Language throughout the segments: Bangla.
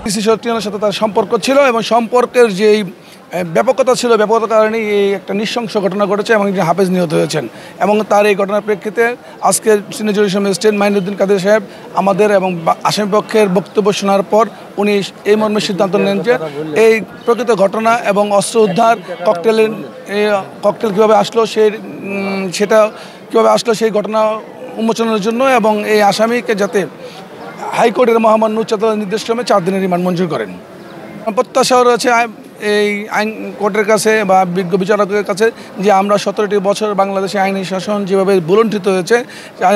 ডিসি-সচিবের সাথে তার সম্পর্ক ছিল এবং সম্পর্কের যেই ব্যাপকতা ছিল, ব্যাপকতার কারণে এই একটা নৃশংস ঘটনা ঘটেছে এবং একজন হাফেজ নিহত হয়েছেন। এবং তার এই ঘটনার প্রেক্ষিতে আজকে সিনিয়র জুডিশিয়াল ম্যাজিস্ট্রেট মাইনুদ্দিন কাদের সাহেব আমাদের এবং আসামিপক্ষের বক্তব্য শোনার পর উনি এই মর্মে সিদ্ধান্ত নেন যে এই প্রকৃত ঘটনা এবং অস্ত্র উদ্ধার ককটেল কীভাবে আসলো সেটা কীভাবে আসলো সেই ঘটনা উন্মোচনের জন্য এবং এই আসামিকে যাতে হাইকোর্টের মহামান্য উচ্চ আদালতের নির্দেশক্রমে 4 দিনের রিমান্ড মঞ্জুর করেন। প্রত্যাশা রয়েছে এই আইন কোর্টের কাছে বা বিজ্ঞ বিচারকের কাছে যে আমরা 17টি বছর বাংলাদেশে আইনি শাসন যেভাবে বুলণ্ঠিত হয়েছে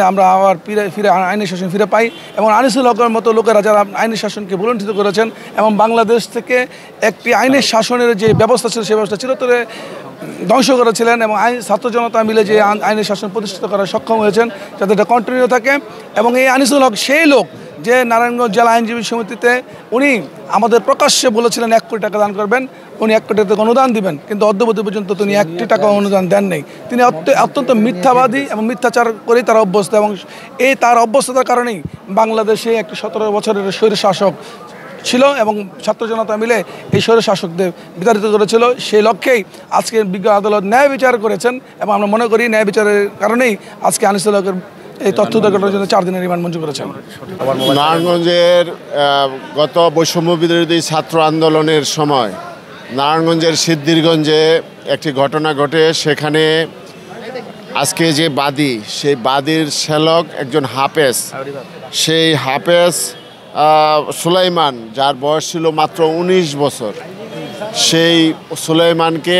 আমরা আবার ফিরে আইনি শাসন ফিরে পাই এবং আনিসুল হকের মতো লোকেরা যারা আইনি শাসনকে বুলণ্ঠিত করেছেন এবং বাংলাদেশ থেকে একটি আইনি শাসনের যে ব্যবস্থা ছিল সেই ব্যবস্থা চিরতরে ধ্বংস করেছিলেন এবং ছাত্র জনতা মিলে যে আইনি শাসন প্রতিষ্ঠিত করার সক্ষম হয়েছেন যাতে এটা কন্টিনিউ থাকে। এবং এই আনিসুল হক সেই লোক যে নারায়ণগঞ্জ জেলা আইনজীবী সমিতিতে উনি আমাদের প্রকাশ্যে বলেছিলেন 1 কোটি টাকা দান করবেন, উনি 1 কোটি টাকা অনুদান দিবেন, কিন্তু অদ্যবধি পর্যন্ত তিনি 1টি টাকা অনুদান দেন নেই। তিনি অত্যন্ত মিথ্যাবাদী এবং মিথ্যাচার করেই তার অভ্যস্ত এবং এই তার অভ্যস্ততার কারণেই বাংলাদেশে একটি 17 বছরের স্বৈরশাসক ছিল এবং ছাত্র জনতা মিলে এই স্বৈরশাসকদের বিতাড়িত করেছিল। সেই লক্ষ্যেই আজকে বিজ্ঞ আদালত ন্যায় বিচার করেছেন এবং আমরা মনে করি ন্যায় বিচারের কারণেই আজকে আনিসুল হকের এই তথ্য উদ্ধারের জন্য 4 দিনের রিমান্ড মঞ্জুর করেছেন। নারায়ণগঞ্জের গত বৈষম্য বিরোধী ছাত্র আন্দোলনের সময় নারায়ণগঞ্জের সিদ্ধিরগঞ্জে একটি ঘটনা ঘটে। সেখানে আজকে যে বাদী, সেই বাদীর শ্যালক একজন হাফেজ, সেই হাফেজ সুলাইমান, যার বয়স ছিল মাত্র 19 বছর, সেই সুলাইমানকে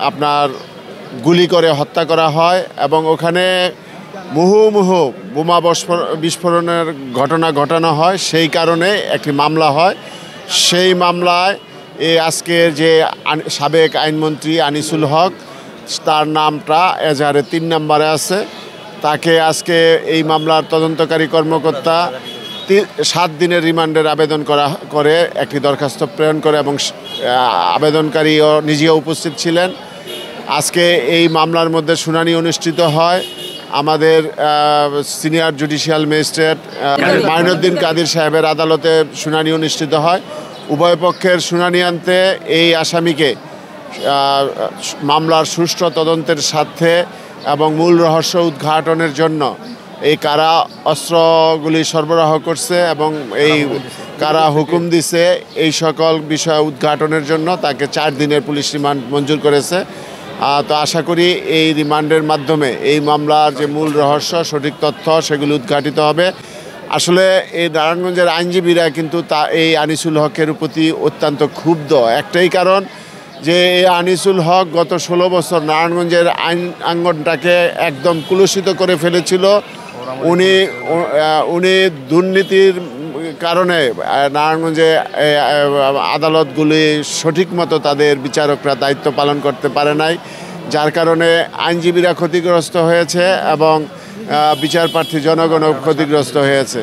আপনার গুলি করে হত্যা করা হয় এবং ওখানে মুহুর্মুহু বোমা বিস্ফোরণের ঘটনা ঘটানো হয়। সেই কারণে একটি মামলা হয়। সেই মামলায় আজকে যে সাবেক আইনমন্ত্রী আনিসুল হক, তার নামটা এজাহারে 3 নম্বরে আছে। তাকে আজকে এই মামলার তদন্তকারী কর্মকর্তা 7 দিনের রিমান্ডের আবেদন করে একটি দরখাস্ত প্রেরণ করে এবং আবেদনকারীও নিজেও উপস্থিত ছিলেন। আজকে এই মামলার মধ্যে শুনানি অনুষ্ঠিত হয়। আমাদের সিনিয়র জুডিশিয়াল ম্যাজিস্ট্রেট মাইনুদ্দিন কাদের সাহেবের আদালতে শুনানি অনুষ্ঠিত হয়। উভয় পক্ষের শুনানি আনতে এই আসামিকে মামলার সুষ্ঠু তদন্তের স্বার্থে এবং মূল রহস্য উদ্ঘাটনের জন্য এই কারা অস্ত্রগুলি সরবরাহ করছে এবং এই কারা হুকুম দিছে এই সকল বিষয় উদ্ঘাটনের জন্য তাকে 4 দিনের পুলিশ রিমান্ড মঞ্জুর করেছে। তো আশা করি এই রিমান্ডের মাধ্যমে এই মামলার যে মূল রহস্য, সঠিক তথ্য সেগুলি উদ্ঘাটিত হবে। আসলে এই নারায়ণগঞ্জের আইনজীবীরা কিন্তু এই আনিসুল হকের প্রতি অত্যন্ত ক্ষুব্ধ। একটাই কারণ যে এই আনিসুল হক গত 16 বছর নারায়ণগঞ্জের আইন আঙ্গনটাকে একদম কুলুষিত করে ফেলেছিল। উনি দুর্নীতির কারণে নারায়ণগঞ্জে আদালতগুলি সঠিক মতো তাদের বিচারকরা দায়িত্ব পালন করতে পারে নাই, যার কারণে আইনজীবীরা ক্ষতিগ্রস্ত হয়েছে এবং বিচারপ্রার্থী জনগণও ক্ষতিগ্রস্ত হয়েছে।